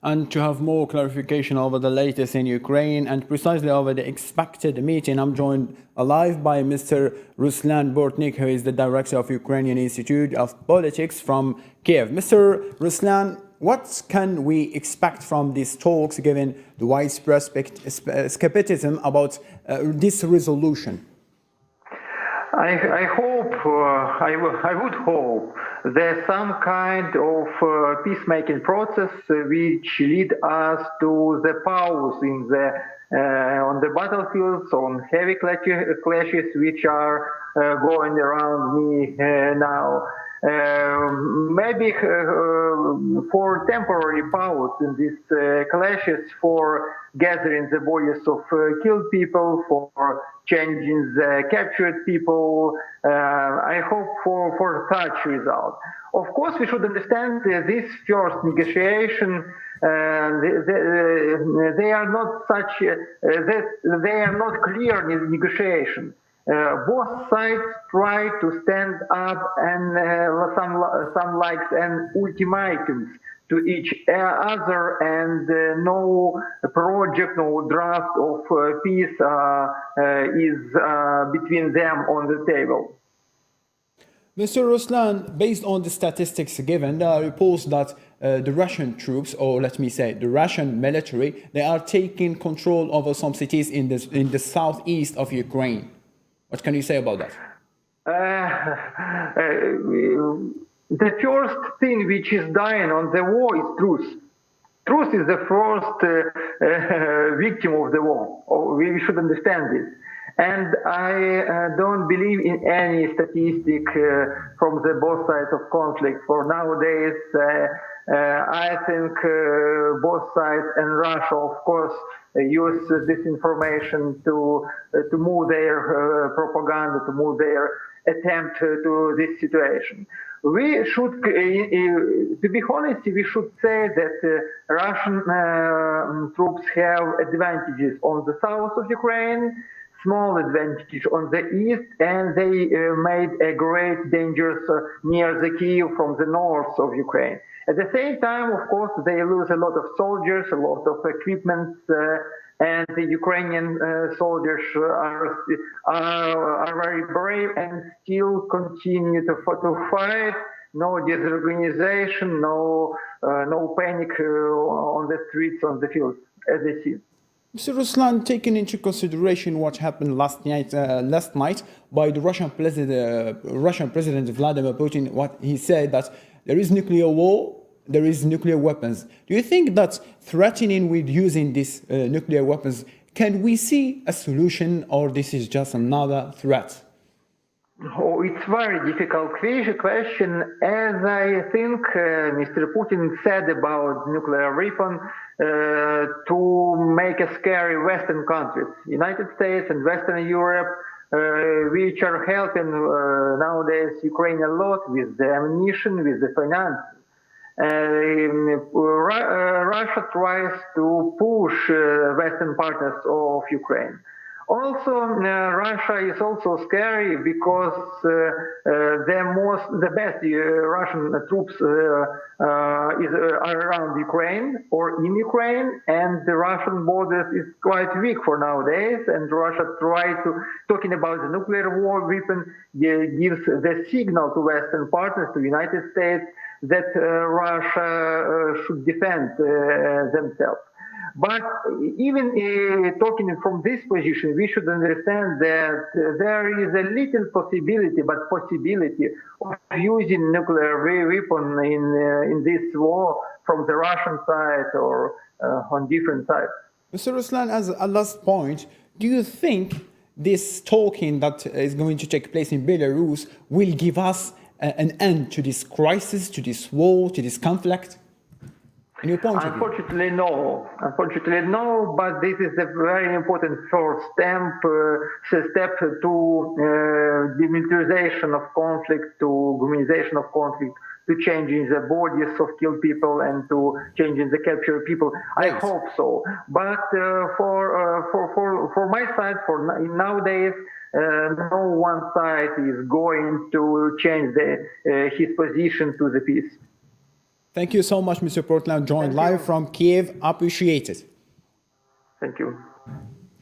and to have more clarification over the latest in Ukraine and precisely over the expected meeting, I'm joined live by Mr. Ruslan Bortnik, who is the director of Ukrainian Institute of Politics from Kiev. Mr. Ruslan, what can we expect from these talks given the widespread skepticism about this resolution? I would hope there's some kind of peacemaking process which lead us to the pause in the on the battlefields, on heavy clashes which are going around me now. Maybe for temporary pause in these clashes, for gathering the bodies of killed people, for changing the captured people. I hope for such result. Of course, we should understand this first negotiation. They are not such. They are not clear negotiations. Both sides try to stand up and some likes and ultimatums to each other, and no project, no draft of peace is between them on the table. Mr. Ruslan, based on the statistics given, there are reports that the Russian troops, or let me say the Russian military, they are taking control over some cities in the southeast of Ukraine. What can you say about that? The first thing which is dying on the war is truth. Truth is the first victim of the war. We should understand this. And I don't believe in any statistic from the both sides of conflict. For nowadays, I think both sides and Russia, of course, use this information to move their propaganda, to move their attempt to this situation. We should, to be honest, we should say that Russian troops have advantages on the south of Ukraine, small advantage on the east, and they made a great dangers near the Kiev from the north of Ukraine. At the same time, of course, they lose a lot of soldiers, a lot of equipment, and the Ukrainian soldiers are very brave and still continue to fight. No disorganization, no panic on the streets, on the fields, as they see. Mr. Ruslan, taking into consideration what happened last night by the Russian President Vladimir Putin, what he said that there is nuclear war, there is nuclear weapons. Do you think that threatening with using these nuclear weapons, can we see a solution, or this is just another threat? Oh, it's very difficult question. As I think Mr. Putin said about nuclear weapon, to make a scary Western countries, United States and Western Europe, which are helping nowadays Ukraine a lot with the ammunition, with the finance. Russia tries to push Western partners of Ukraine. Also, Russia is also scary because the best Russian troops are around Ukraine or in Ukraine, and the Russian borders is quite weak for nowadays. And Russia talking about the nuclear war weapon gives the signal to Western partners, to United States, that Russia should defend themselves. But even talking from this position, we should understand that there is a little possibility of using nuclear weapon in this war from the Russian side or on different sides. Mr. Ruslan, as a last point, do you think this talking that is going to take place in Belarus will give us an end to this crisis, to this war, to this conflict? Unfortunately, no. But this is a very important first step to demilitarization of conflict, to humanization of conflict, to changing the bodies of killed people and to changing the captured people. I hope so. But for my side, nowadays, no one side is going to change his position to the peace. Thank you so much, Mr. Portland, joined Thank you. live from Kiev. Appreciate it. Thank you.